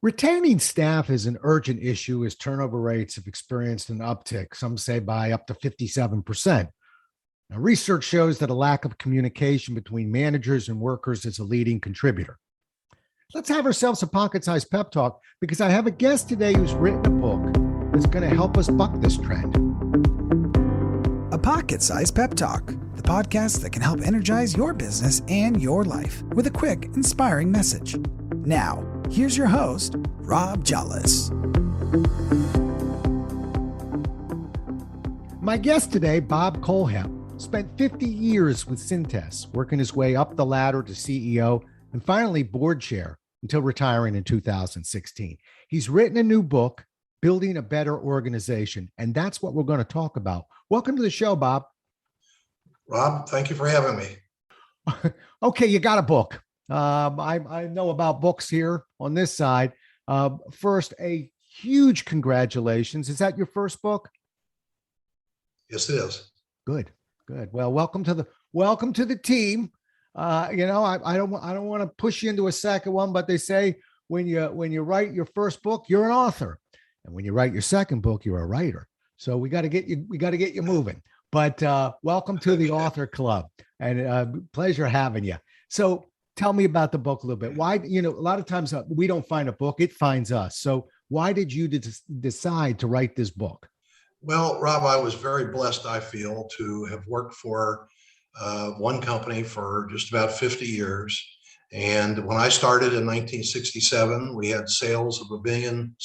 Retaining staff is an urgent issue as turnover rates have experienced an uptick, some say by up to 57%. Now, research shows that a lack of communication between managers and workers is a leading contributor. Let's have ourselves a pocket-sized pep talk because I have a guest today who's written a book that's going to help us buck this trend. A pocket-sized pep talk, the podcast that can help energize your business and your life with a quick, inspiring message. Now, here's your host, Rob Jollis. My guest today, Bob Kohlhepp, spent 50 years with Cintas, working his way up the ladder to CEO and finally board chair until retiring in 2016. He's written a new book, Building a Better Organization, and that's what we're going to talk about. Welcome to the show, Bob. Rob, thank you for having me. Okay, you got a book. I know about books here on this side. First, a huge congratulations. Is that your first book? Yes, it is. Good. Well, welcome to the team. I don't want to push you into a second one, but they say when you write your first book, you're an author, and when you write your second book, you're a writer. So we got to get you moving. But welcome to the author club, and pleasure having you. So tell me about the book a little bit. Why, a lot of times we don't find a book, it finds us. So why did you decide to write this book? Well, Rob, I was very blessed, I feel, to have worked for one company for just about 50 years. And when I started in 1967, we had sales of $1.6 billion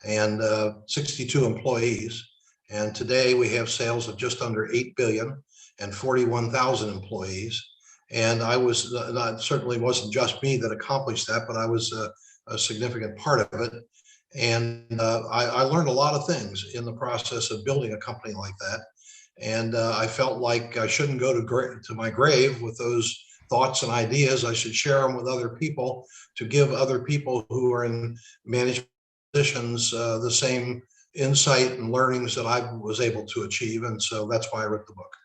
and 62 employees. And today we have sales of just under $8 billion and 41,000 employees. And I was certainly wasn't just me that accomplished that, but I was a significant part of it. And I learned a lot of things in the process of building a company like that. And I felt like I shouldn't go to my grave with those thoughts and ideas. I should share them with other people to give other people who are in management positions the same insight and learnings that I was able to achieve. And so that's why I wrote the book.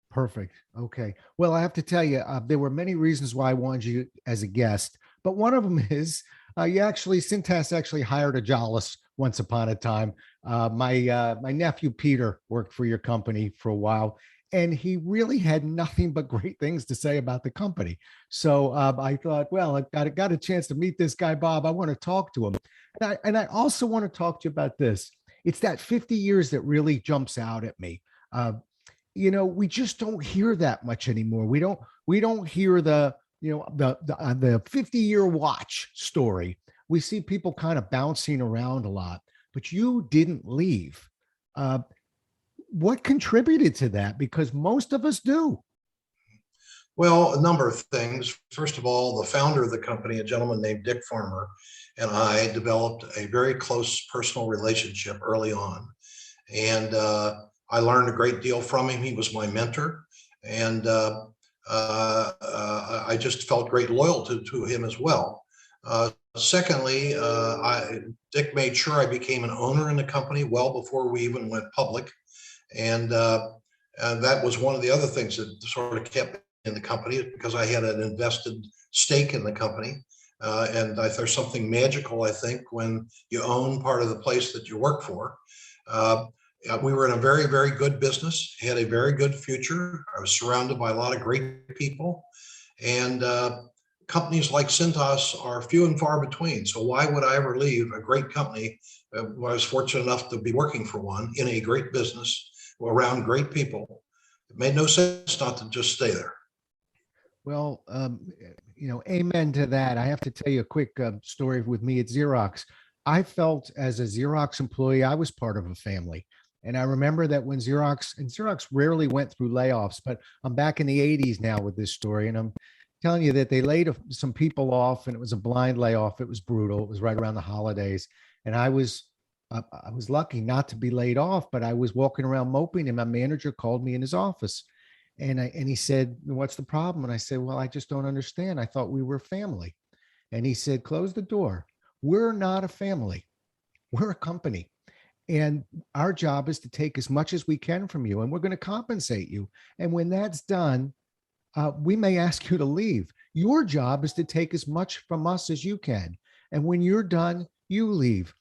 Perfect. Okay. Well, I have to tell you, there were many reasons why I wanted you as a guest, but one of them is Cintas actually hired a Jollis once upon a time. My nephew, Peter, worked for your company for a while, and he really had nothing but great things to say about the company. So I thought, well, I've got a chance to meet this guy, Bob. I want to talk to him. And I also want to talk to you about this. It's that 50 years that really jumps out at me. We just don't hear that much anymore. We don't hear the 50-year watch story. We see people kind of bouncing around a lot, but you didn't leave. What contributed to that? Because most of us do. Well, a number of things. First of all, the founder of the company, a gentleman named Dick Farmer, and I developed a very close personal relationship early on. And I learned a great deal from him. He was my mentor. And I just felt great loyalty to him as well. Secondly, Dick made sure I became an owner in the company well before we even went public. And that was one of the other things that sort of kept me in the company, because I had an invested stake in the company. And there's something magical, I think, when you own part of the place that you work for. We were in a very, very good business, had a very good future. I was surrounded by a lot of great people. And companies like Cintas are few and far between. So why would I ever leave a great company when I was fortunate enough to be working for one in a great business around great people? It made no sense not to just stay there. Well, amen to that. I have to tell you a quick story with me at Xerox. I felt as a Xerox employee, I was part of a family. And I remember that when Xerox rarely went through layoffs, but I'm back in the 80s now with this story. And I'm telling you that they laid some people off, and it was a blind layoff. It was brutal. It was right around the holidays. And I was lucky not to be laid off, but I was walking around moping, and my manager called me in his office. And he said, "What's the problem?" And I said, "Well, I just don't understand. I thought we were family." And he said, "Close the door. We're not a family. We're a company. And our job is to take as much as we can from you, and we're going to compensate you. And when that's done, we may ask you to leave. Your job is to take as much from us as you can." And when you're done, you leave.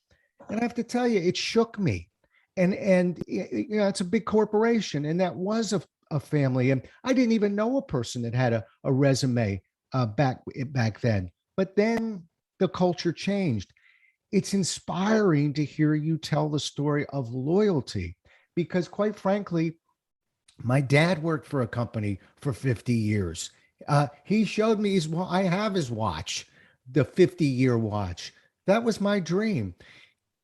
And I have to tell you, it shook me. And you know, it's a big corporation, and that was a family. And I didn't even know a person that had a resume back then. But then the culture changed. It's inspiring to hear you tell the story of loyalty, because quite frankly, my dad worked for a company for 50 years. He showed me I have his watch, the 50-year watch. That was my dream.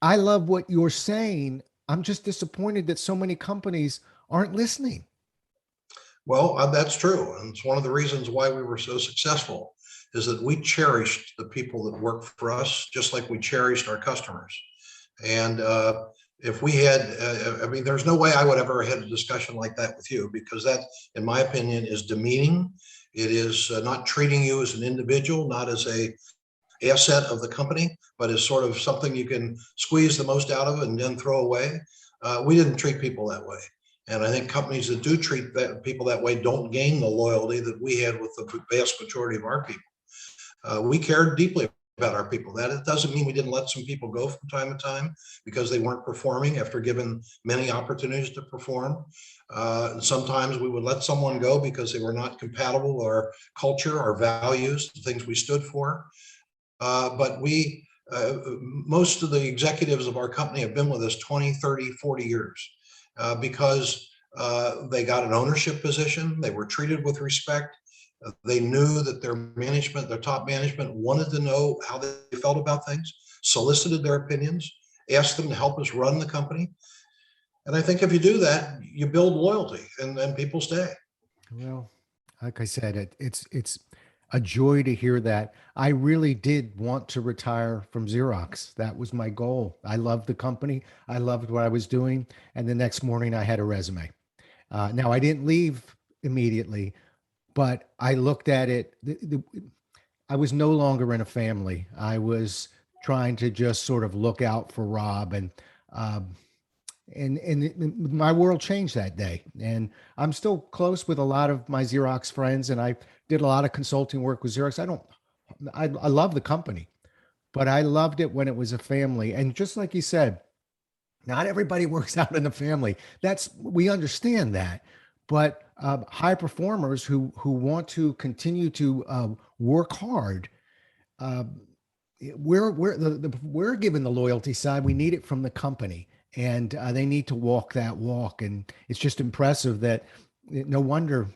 I love what you're saying. I'm just disappointed that so many companies aren't listening. Well, that's true. And it's one of the reasons why we were so successful is that we cherished the people that worked for us, just like we cherished our customers. And if we had, I mean, there's no way I would ever have had a discussion like that with you, because that, in my opinion, is demeaning. It is not treating you as an individual, not as a asset of the company, but as sort of something you can squeeze the most out of and then throw away. We didn't treat people that way. And I think companies that do treat people that way don't gain the loyalty that we had with the vast majority of our people. We cared deeply about our people. That it doesn't mean we didn't let some people go from time to time because they weren't performing after given many opportunities to perform. And sometimes we would let someone go because they were not compatible with our culture, our values, the things we stood for. But most of the executives of our company have been with us 20, 30, 40 years because they got an ownership position. They were treated with respect. They knew that their management, their top management, wanted to know how they felt about things, solicited their opinions, asked them to help us run the company. And I think if you do that, you build loyalty and then people stay. Well, like I said, it's a joy to hear that. I really did want to retire from Xerox. That was my goal. I loved the company. I loved what I was doing. And the next morning I had a resume. Now I didn't leave immediately, but I looked at it. I was no longer in a family. I was trying to just sort of look out for Rob, um, my world changed that day. And I'm still close with a lot of my Xerox friends, and I did a lot of consulting work with Xerox. I love the company, but I loved it when it was a family. And just like you said, not everybody works out in a family. We understand that, but high performers who want to continue to work hard, uh, we're given the loyalty side. We need it from the company, and they need to walk that walk. And it's just impressive that no wonder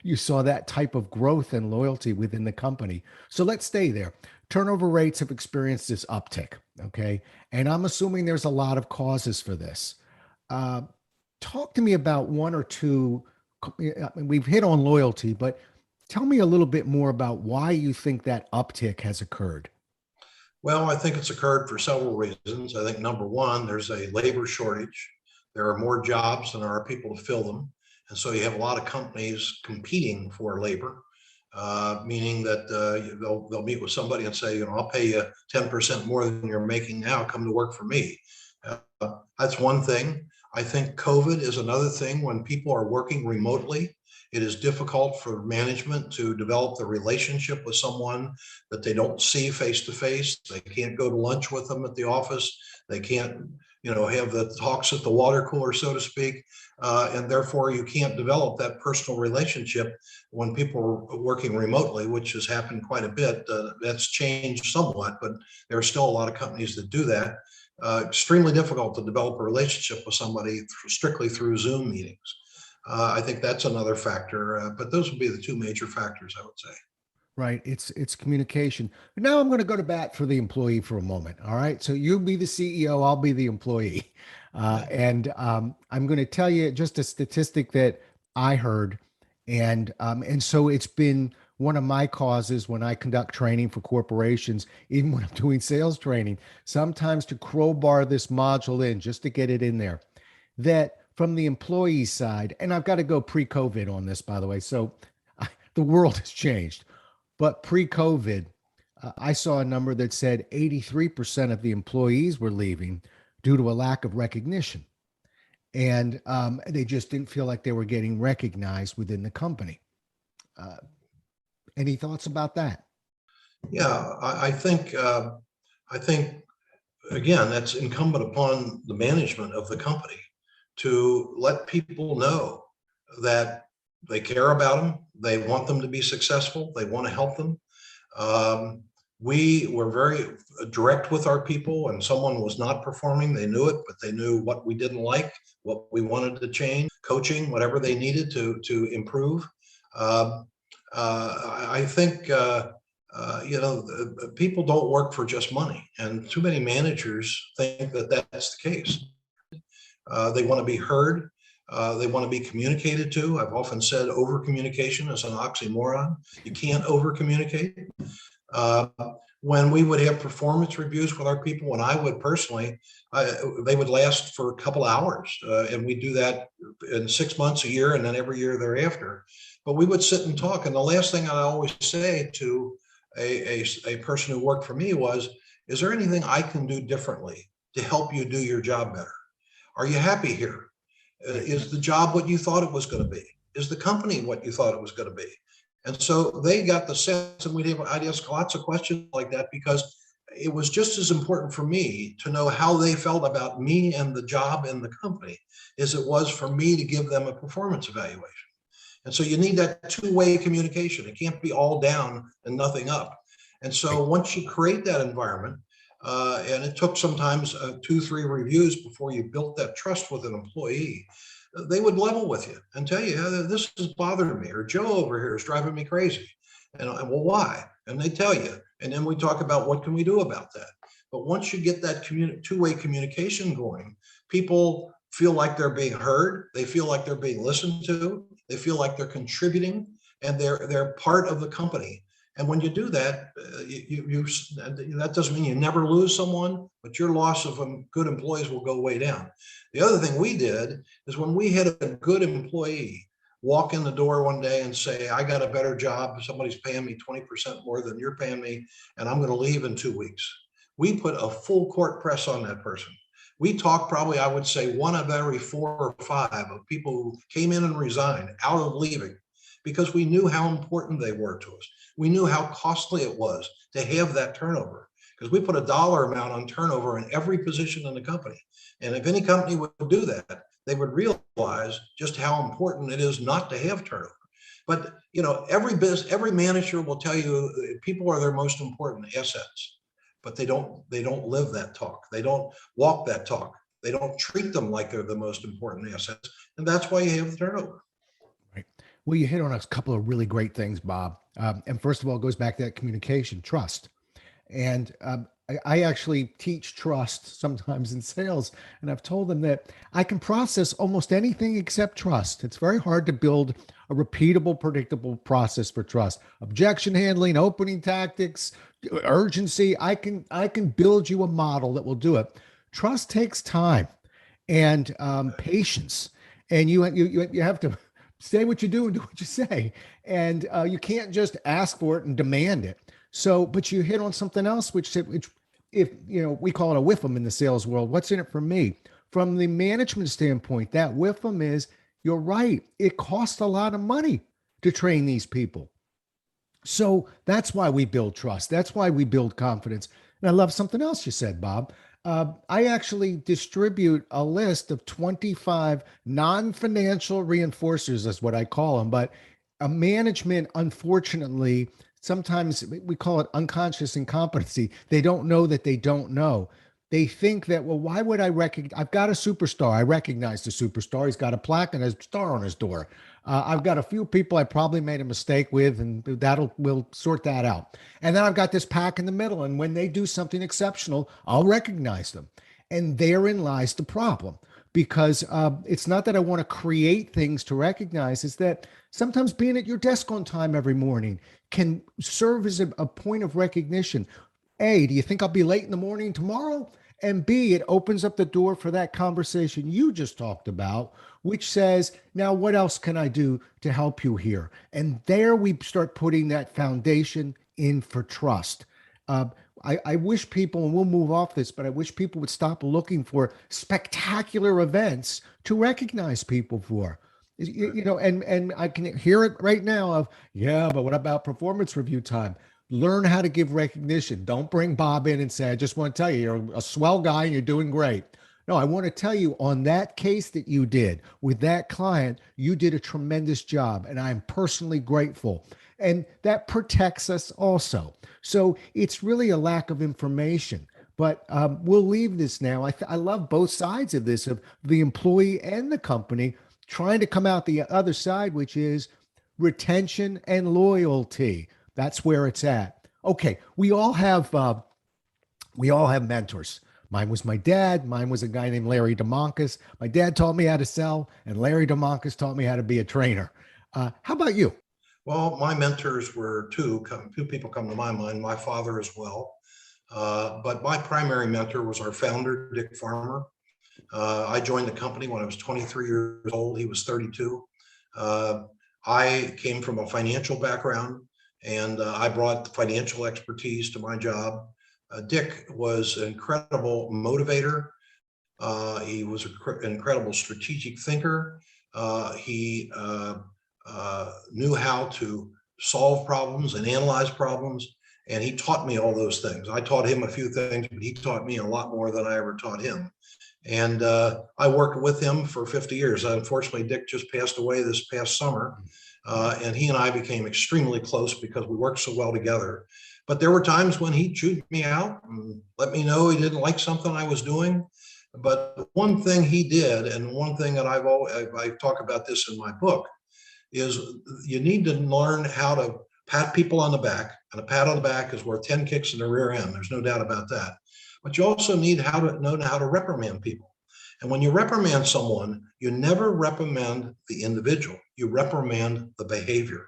you saw that type of growth and loyalty within the company. So let's stay there. Turnover rates have experienced this uptick. Okay. And I'm assuming there's a lot of causes for this. Uh, Talk to me about one or two. We've hit on loyalty, but tell me a little bit more about why you think that uptick has occurred. Well, I think it's occurred for several reasons. I think number one, there's a labor shortage. There are more jobs than there are people to fill them. And so you have a lot of companies competing for labor, meaning that they'll meet with somebody and say, I'll pay you 10% more than you're making now. Come to work for me. That's one thing. I think COVID is another thing. When people are working remotely, it is difficult for management to develop the relationship with someone that they don't see face to face. They can't go to lunch with them at the office. They can't, have the talks at the water cooler, so to speak. And therefore, you can't develop that personal relationship when people are working remotely, which has happened quite a bit. That's changed somewhat, but there are still a lot of companies that do that. Extremely difficult to develop a relationship with somebody strictly through Zoom meetings. I think that's another factor, but those would be the two major factors, I would say. Right. It's communication. But now I'm going to go to bat for the employee for a moment. All right. So you be the CEO, I'll be the employee. And I'm going to tell you just a statistic that I heard. And so it's been one of my causes when I conduct training for corporations, even when I'm doing sales training, sometimes to crowbar this module in just to get it in there, that from the employee side, and I've got to go pre-COVID on this, by the way. So the world has changed. But pre-COVID, I saw a number that said 83% of the employees were leaving due to a lack of recognition. And they just didn't feel like they were getting recognized within the company. Any thoughts about that? Yeah, I think I think, again, that's incumbent upon the management of the company to let people know that they care about them, they want them to be successful, they want to help them. Um, we were very direct with our people, and someone was not performing. They knew it, but they knew what we didn't like, what we wanted to change, coaching, whatever they needed to improve. Um, I think people don't work for just money, and too many managers think that that's the case. They want to be heard. They want to be communicated to. I've often said over communication is an oxymoron. You can't over communicate. Uh, when we would have performance reviews with our people, when I would personally, they would last for a couple hours. And we do that in 6 months, a year, and then every year thereafter. But we would sit and talk. And the last thing I always say to a person who worked for me was, is there anything I can do differently to help you do your job better? Are you happy here? Is the job what you thought it was going to be? Is the company what you thought it was going to be? And so they got the sense, and I'd ask lots of questions like that, because it was just as important for me to know how they felt about me and the job and the company as it was for me to give them a performance evaluation. And so you need that two-way communication. It can't be all down and nothing up. And so once you create that environment, and it took sometimes 2-3 reviews before you built that trust with an employee, they would level with you and tell you, this is bothering me, or Joe over here is driving me crazy. And well, why? And they tell you. And then we talk about what can we do about that. But once you get that two-way communication going, people feel like they're being heard. They feel like they're being listened to. They feel like they're contributing, and they're part of the company. And when you do that, that doesn't mean you never lose someone, but your loss of good employees will go way down. The other thing we did is, when we had a good employee walk in the door one day and say, I got a better job, somebody's paying me 20% more than you're paying me, and I'm going to leave in 2 weeks, we put a full court press on that person. We talked probably, I would say, 1 of every 4 or 5 of people who came in and resigned out of leaving, because we knew how important they were to us. We knew how costly it was to have that turnover, because we put a dollar amount on turnover in every position in the company. And if any company would do that, they would realize just how important it is not to have turnover. But every manager will tell you people are their most important assets, but they don't live that talk. They don't walk that talk. They don't treat them like they're the most important assets. And that's why you have the turnover. Right. Well, you hit on a couple of really great things, Bob. And first of all, it goes back to that communication, trust. And I actually teach trust sometimes in sales. And I've told them that I can process almost anything except trust. It's very hard to build a repeatable, predictable process for trust. Objection handling, opening tactics, urgency. I can build you a model that will do it. Trust takes time and patience. And you have to say what you do and do what you say. And you can't just ask for it and demand it. So, but you hit on something else, which if we call it a whiffum in the sales world. What's in it for me? From the management standpoint, that whiffum is, you're right, it costs a lot of money to train these people. So that's why we build trust. That's why we build confidence. And I love something else you said, Bob. I actually distribute a list of 25 non-financial reinforcers, is what I call them. But a management, unfortunately, sometimes we call it unconscious incompetency. They don't know that they don't know. They think that, well, why would I recognize? I've got a superstar. I recognize the superstar. He's got a plaque and a star on his door. I've got a few people I probably made a mistake with, and we'll sort that out. And then I've got this pack in the middle. And when they do something exceptional, I'll recognize them. And therein lies the problem, because it's not that I want to create things to recognize. It's that sometimes being at your desk on time every morning can serve as a point of recognition. A, do you think I'll be late in the morning tomorrow? And B, it opens up the door for that conversation you just talked about, which says, now what else can I do to help you here? And there we start putting that foundation in for trust. I wish people, and we'll move off this, but I wish people would stop looking for spectacular events to recognize people for. And I can hear it right now of, yeah, but what about performance review time? Learn how to give recognition. Don't bring Bob in and say, I just want to tell you, you're a swell guy and you're doing great. No, I want to tell you on that case that you did with that client, you did a tremendous job, and I'm personally grateful. And that protects us also. So it's really a lack of information. But we'll leave this now. I love both sides of this, of the employee and the company trying to come out the other side, which is retention and loyalty. That's where it's at. Okay, we all have mentors. Mine was my dad. Mine was a guy named Larry DeMoncas. My dad taught me how to sell, and Larry DeMoncas taught me how to be a trainer. How about you? Well, my mentors were two people come to my mind, my father as well. But my primary mentor was our founder, Dick Farmer. I joined the company when I was 23 years old. He was 32. I came from a financial background, and I brought financial expertise to my job. Dick was an incredible motivator. He was an incredible strategic thinker. He knew how to solve problems and analyze problems. And he taught me all those things. I taught him a few things, but he taught me a lot more than I ever taught him. And I worked with him for 50 years. Unfortunately, Dick just passed away this past summer. And he and I became extremely close because we worked so well together. But there were times when he chewed me out and let me know he didn't like something I was doing. But one thing he did, and one thing that I talk about this in my book, is you need to learn how to pat people on the back, and a pat on the back is worth 10 kicks in the rear end. There's no doubt about that. But you also need to know how to reprimand people. And when you reprimand someone, you never reprimand the individual. You reprimand the behavior.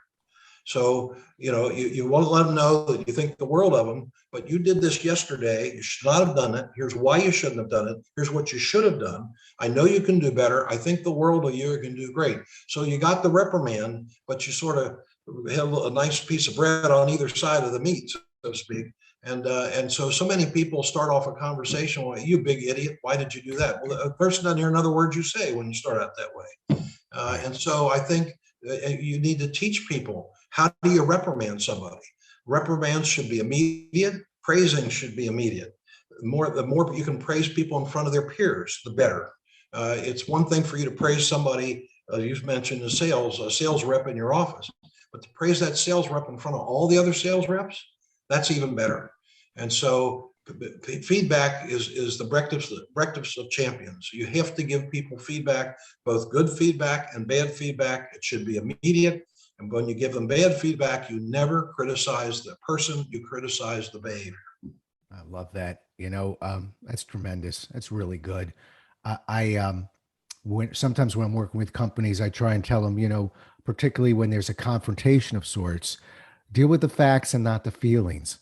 So, you want to let them know that you think the world of them, but you did this yesterday. You should not have done it. Here's why you shouldn't have done it. Here's what you should have done. I know you can do better. I think the world of you can do great. So you got the reprimand, but you sort of have a nice piece of bread on either side of the meat, so to speak. And so many people start off a conversation with, you big idiot, why did you do that? Well, a person doesn't hear another word you say when you start out that way. And so I think you need to teach people, how do you reprimand somebody? Reprimands should be immediate. Praising should be immediate. The more you can praise people in front of their peers, the better. It's one thing for you to praise somebody, you've mentioned a sales rep in your office, but to praise that sales rep in front of all the other sales reps, that's even better. And so feedback is the breakfast of champions. You have to give people feedback, both good feedback and bad feedback. It should be immediate. And when you give them bad feedback, you never criticize the person, you criticize the behavior. I love that. That's tremendous. That's really good. Sometimes when I'm working with companies, I try and tell them, particularly when there's a confrontation of sorts, deal with the facts and not the feelings.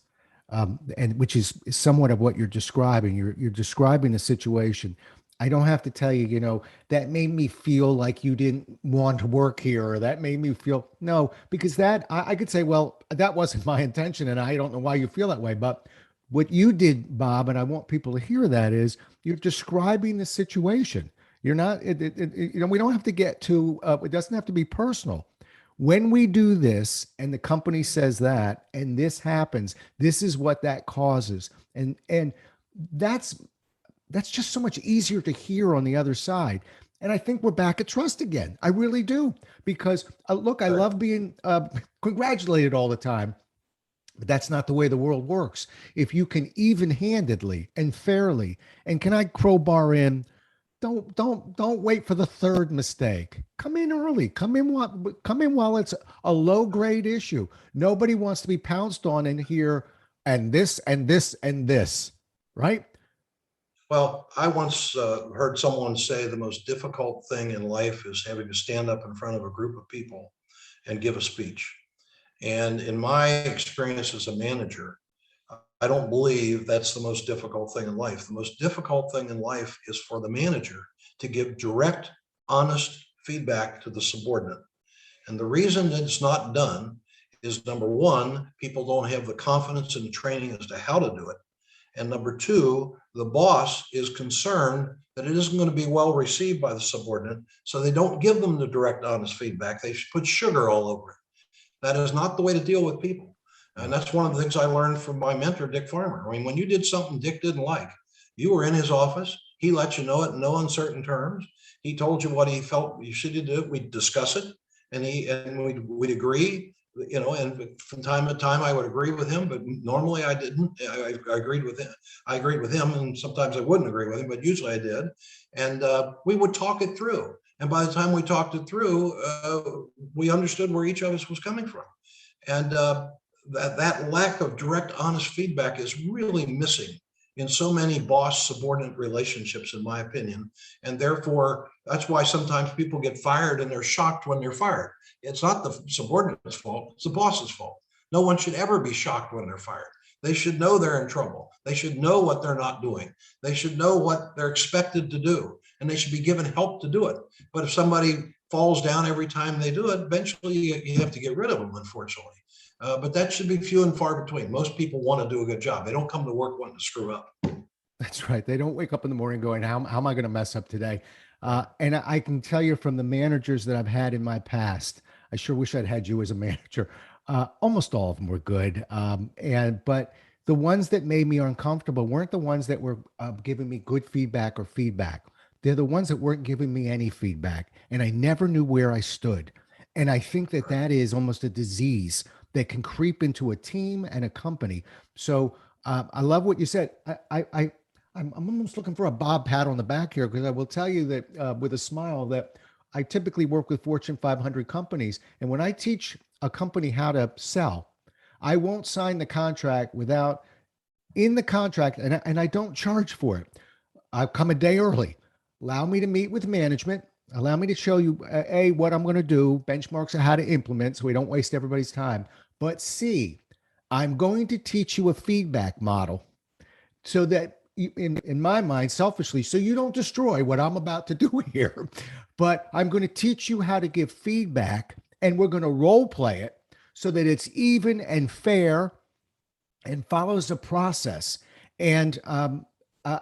And which is somewhat of what you're describing. You're describing the situation. I don't have to tell you, that made me feel like you didn't want to work here, or that made me feel, no, because that I could say, well, that wasn't my intention, and I don't know why you feel that way. But what you did, Bob, and I want people to hear that, is you're describing the situation. You're not, we don't have to get to, it doesn't have to be personal. When we do this and the company says that, and this happens, this is what that causes. And that's just so much easier to hear on the other side. And I think we're back at trust again. I really do. Because look, I love being congratulated all the time, but that's not the way the world works. If you can even-handedly and fairly, and can I crowbar in, don't wait for the third mistake. Come in early. Come in while it's a low-grade issue. Nobody wants to be pounced on and hear, and this, and this, and this, right? Well, I once heard someone say the most difficult thing in life is having to stand up in front of a group of people and give a speech. And in my experience as a manager, I don't believe that's the most difficult thing in life. The most difficult thing in life is for the manager to give direct, honest feedback to the subordinate. And the reason that it's not done is, number one, people don't have the confidence and the training as to how to do it. And number two, the boss is concerned that it isn't going to be well received by the subordinate, so they don't give them the direct, honest feedback. They put sugar all over it. That is not the way to deal with people. And that's one of the things I learned from my mentor, Dick Farmer. I mean, when you did something Dick didn't like, you were in his office. He let you know it in no uncertain terms. He told you what he felt you should do. We'd discuss it, and we'd agree. And from time to time I would agree with him, but normally I didn't. I agreed with him. I agreed with him, and sometimes I wouldn't agree with him, but usually I did. And we would talk it through. And by the time we talked it through, we understood where each of us was coming from. And that lack of direct, honest feedback is really missing in so many boss-subordinate relationships, in my opinion. And therefore, that's why sometimes people get fired and they're shocked when they're fired. It's not the subordinate's fault, it's the boss's fault. No one should ever be shocked when they're fired. They should know they're in trouble. They should know what they're not doing. They should know what they're expected to do, and they should be given help to do it. But if somebody falls down every time they do it, eventually you have to get rid of them, unfortunately. But that should be few and far between. Most people want to do a good job. They don't come to work wanting to screw up. That's right. They don't wake up in the morning going, how am I going to mess up today? And I can tell you from the managers that I've had in my past, I sure wish I'd had you as a manager. Almost all of them were good. But the ones that made me uncomfortable weren't the ones that were giving me good feedback or feedback. They're the ones that weren't giving me any feedback. And I never knew where I stood. And I think that that is almost a disease that can creep into a team and a company. So I love what you said. I'm almost looking for a Bob pat on the back here, because I will tell you that with a smile that I typically work with Fortune 500 companies. And when I teach a company how to sell, I won't sign the contract without in the contract, and I don't charge for it. I'll come a day early. Allow me to meet with management. Allow me to show you, A, what I'm going to do, benchmarks of how to implement so we don't waste everybody's time. But C, I'm going to teach you a feedback model so that in my mind, selfishly, so you don't destroy what I'm about to do here. But I'm going to teach you how to give feedback, and we're going to role play it so that it's even and fair and follows a process. And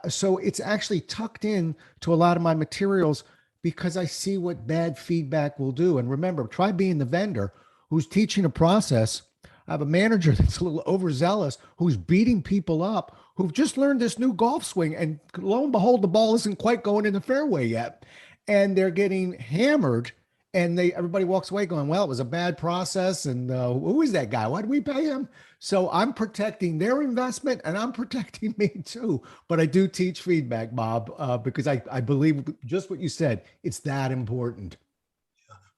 so it's actually tucked in to a lot of my materials because I see what bad feedback will do. And remember, try being the vendor who's teaching a process. I have a manager that's a little overzealous who's beating people up who've just learned this new golf swing, and lo and behold, the ball isn't quite going in the fairway yet. And they're getting hammered, and everybody walks away going, well, it was a bad process. And who is that guy? Why did we pay him? So I'm protecting their investment, and I'm protecting me too. But I do teach feedback, Bob, because I believe just what you said, it's that important.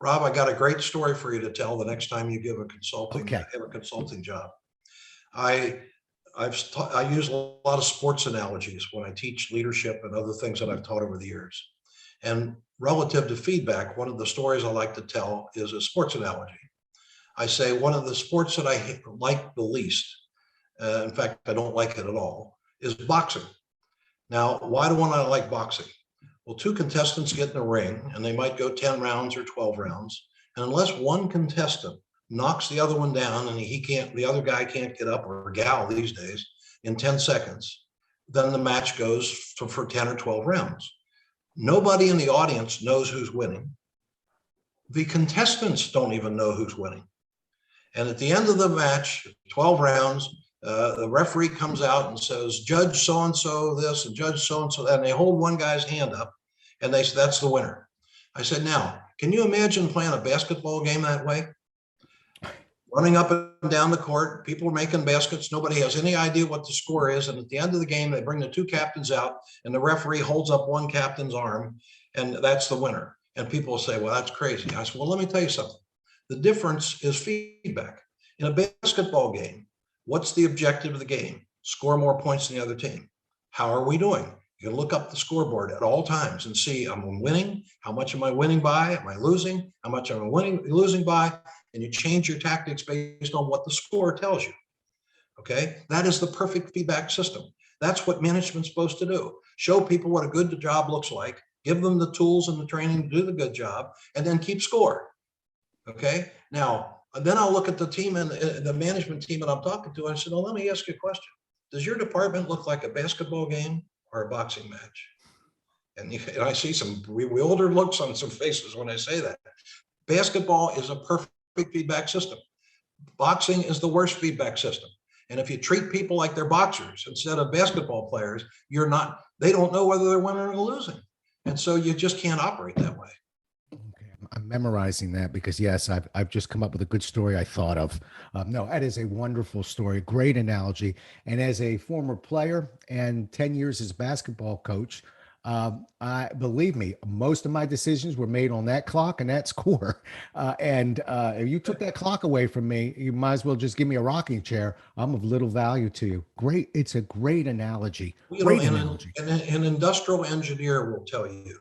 Rob, I got a great story for you to tell the next time you give a consulting, Okay. have a consulting job. I use a lot of sports analogies when I teach leadership and other things that I've taught over the years. And relative to feedback, one of the stories I like to tell is a sports analogy. I say one of the sports that I like the least, in fact, I don't like it at all, is boxing. Now, why do I like boxing? Well, two contestants get in a ring, and they might go 10 rounds or 12 rounds. And unless one contestant knocks the other one down and the other guy can't get up, or gal these days, in 10 seconds, then the match goes for 10 or 12 rounds. Nobody in the audience knows who's winning. The contestants don't even know who's winning. And at the end of the match, 12 rounds, the referee comes out and says, Judge so-and-so this and Judge so-and-so that, and they hold one guy's hand up and they say, that's the winner. I said, now, can you imagine playing a basketball game that way? Running up and down the court, people are making baskets. Nobody has any idea what the score is. And at the end of the game, they bring the two captains out and the referee holds up one captain's arm and that's the winner. And people will say, well, that's crazy. I said, well, let me tell you something. The difference is feedback. In a basketball game, what's the objective of the game? Score more points than the other team. How are we doing? You can look up the scoreboard at all times and see, I'm winning. How much am I winning by? Am I losing? How much am I losing by? And you change your tactics based on what the score tells you. Okay, that is the perfect feedback system. That's what management's supposed to do. Show people what a good job looks like, give them the tools and the training to do the good job, and then keep score. Okay, now, then I'll look at the team and the management team that I'm talking to, and I said, well, let me ask you a question. Does your department look like a basketball game or a boxing match? And I see some bewildered looks on some faces when I say that. Basketball is a perfect feedback system. boxing is the worst feedback system. And if you treat people like they're boxers instead of basketball players, they don't know whether they're winning or losing. And so you just can't operate that way. Okay, I'm memorizing that because yes, I've just come up with a good story I thought of. No, that is a wonderful story, great analogy. And as a former player and 10 years as basketball coach, I believe me, most of my decisions were made on that clock and that score. And if you took that clock away from me, you might as well just give me a rocking chair. I'm of little value to you. Great, it's a great analogy. Great analogy. An industrial engineer will tell you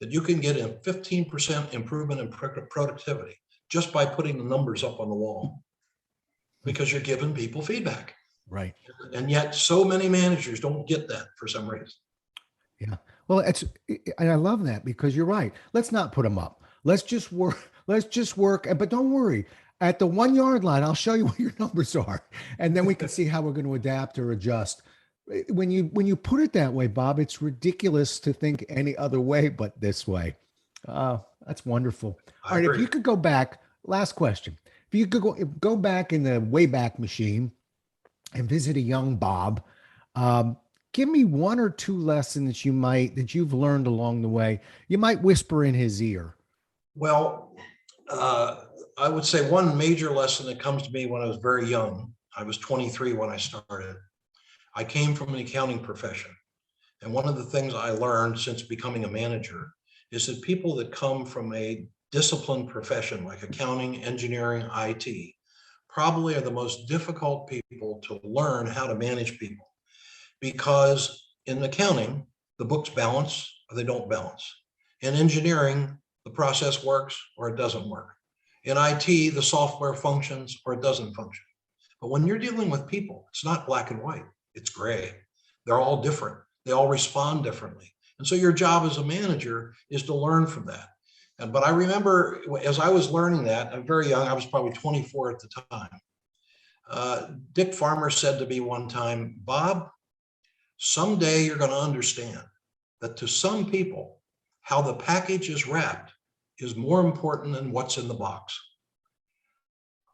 that you can get a 15% improvement in productivity just by putting the numbers up on the wall because you're giving people feedback. Right. And yet so many managers don't get that for some reason. Yeah. Well, and I love that because you're right. Let's not put them up. Let's just work. Let's just work. But don't worry. At the 1 yard line, I'll show you what your numbers are. And then we can see how we're going to adapt or adjust. When you put it that way, Bob, it's ridiculous to think any other way but this way. That's wonderful. All right, if you could go back, last question. If you could go back in the Wayback Machine and visit a young Bob, give me one or two lessons that you've learned along the way. You might whisper in his ear. Well, I would say one major lesson that comes to me when I was very young. I was 23 when I started. I came from an accounting profession. And one of the things I learned since becoming a manager is that people that come from a disciplined profession like accounting, engineering, IT, probably are the most difficult people to learn how to manage people. Because in accounting, the books balance or they don't balance. In engineering, the process works or it doesn't work. In IT, the software functions or it doesn't function. But when you're dealing with people, it's not black and white, it's gray. They're all different. They all respond differently. And so your job as a manager is to learn from that. But I remember as I was learning that, I'm very young, I was probably 24 at the time. Dick Farmer said to me one time, Bob, someday you're going to understand that to some people, how the package is wrapped is more important than what's in the box.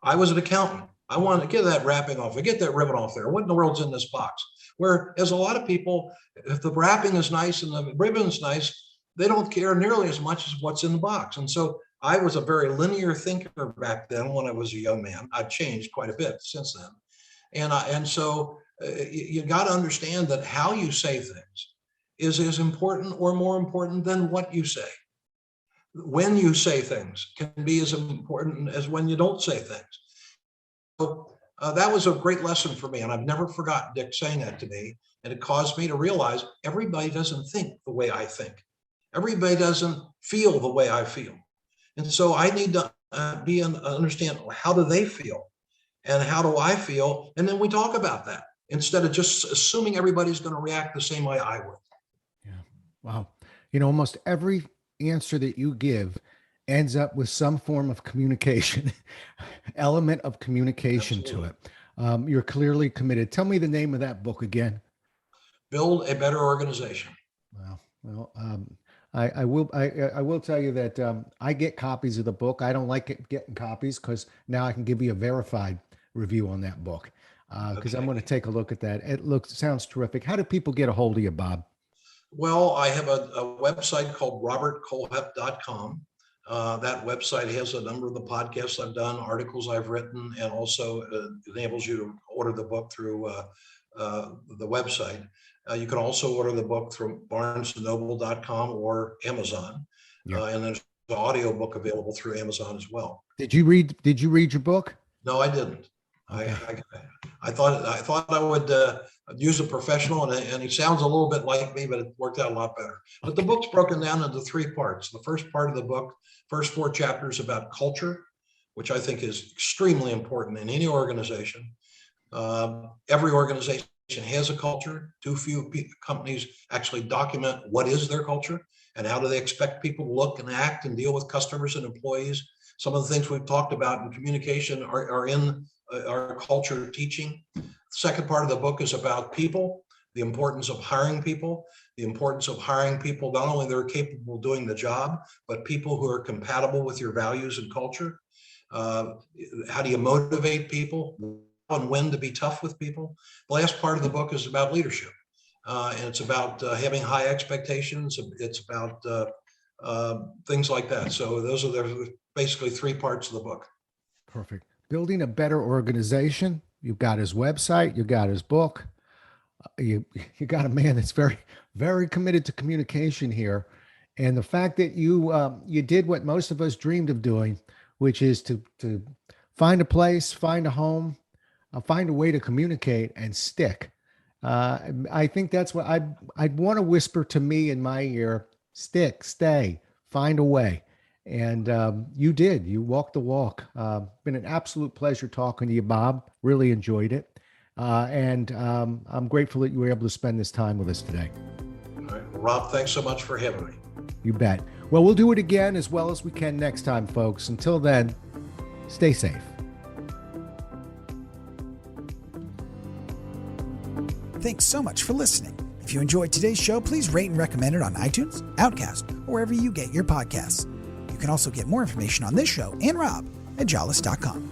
I was an accountant. I wanted to get that wrapping off. I get that ribbon off there. What in the world's in this box? Whereas a lot of people, if the wrapping is nice and the ribbon's nice, they don't care nearly as much as what's in the box. And so I was a very linear thinker back then when I was a young man. I've changed quite a bit since then. And so you got to understand that how you say things is as important or more important than what you say. When you say things can be as important as when you don't say things. So that was a great lesson for me. And I've never forgotten Dick saying that to me. And it caused me to realize everybody doesn't think the way I think. Everybody doesn't feel the way I feel. And so I need to understand how do they feel and how do I feel? And then we talk about that instead of just assuming everybody's going to react the same way I would. Yeah. Wow. Almost every answer that you give ends up with some form of communication, element of communication Absolutely. To it. You're clearly committed. Tell me the name of that book again. Build a Better Organization. Wow. Well, I will tell you that I get copies of the book. I don't like getting copies because now I can give you a verified review on that book because I'm going to take a look at that. Sounds terrific. How do people get a hold of you, Bob? Well, I have a website called robertcolhep.com. That website has a number of the podcasts I've done, articles I've written, and also enables you to order the book through the website. You can also order the book through barnesandnoble.com or Amazon. Yeah. And there's the audio book available through Amazon as well. Did you read your book? No, I didn't. Okay. I thought I would use a professional, and he sounds a little bit like me, but it worked out a lot better. But the book's broken down into 3 parts. The first part of the book, first 4 chapters about culture, which I think is extremely important in any organization. Every organization has a culture. Too few companies actually document what is their culture and how do they expect people to look and act and deal with customers and employees. Some of the things we've talked about in communication are in our culture teaching. The second part of the book is about people, the importance of hiring people, not only that are capable of doing the job, but people who are compatible with your values and culture. How do you motivate people and when to be tough with people? The last part of the book is about leadership. And it's about having high expectations. It's about things like that. So those are basically 3 parts of the book. Perfect. Building a better organization. You've got his website. You got his book. You got a man that's very, very committed to communication here. And the fact that you did what most of us dreamed of doing, which is to find a place, find a home, find a way to communicate and stick. I think that's what I'd want to whisper to me in my ear: stick, stay, find a way. And you did. You walked the walk. Been an absolute pleasure talking to you, Bob. Really enjoyed it. And I'm grateful that you were able to spend this time with us today. All right. Rob, thanks so much for having me. You bet. Well, we'll do it again as well as we can next time, folks. Until then, stay safe. Thanks so much for listening. If you enjoyed today's show, please rate and recommend it on iTunes, Outcast, or wherever you get your podcasts. You can also get more information on this show and Rob at jollis.com.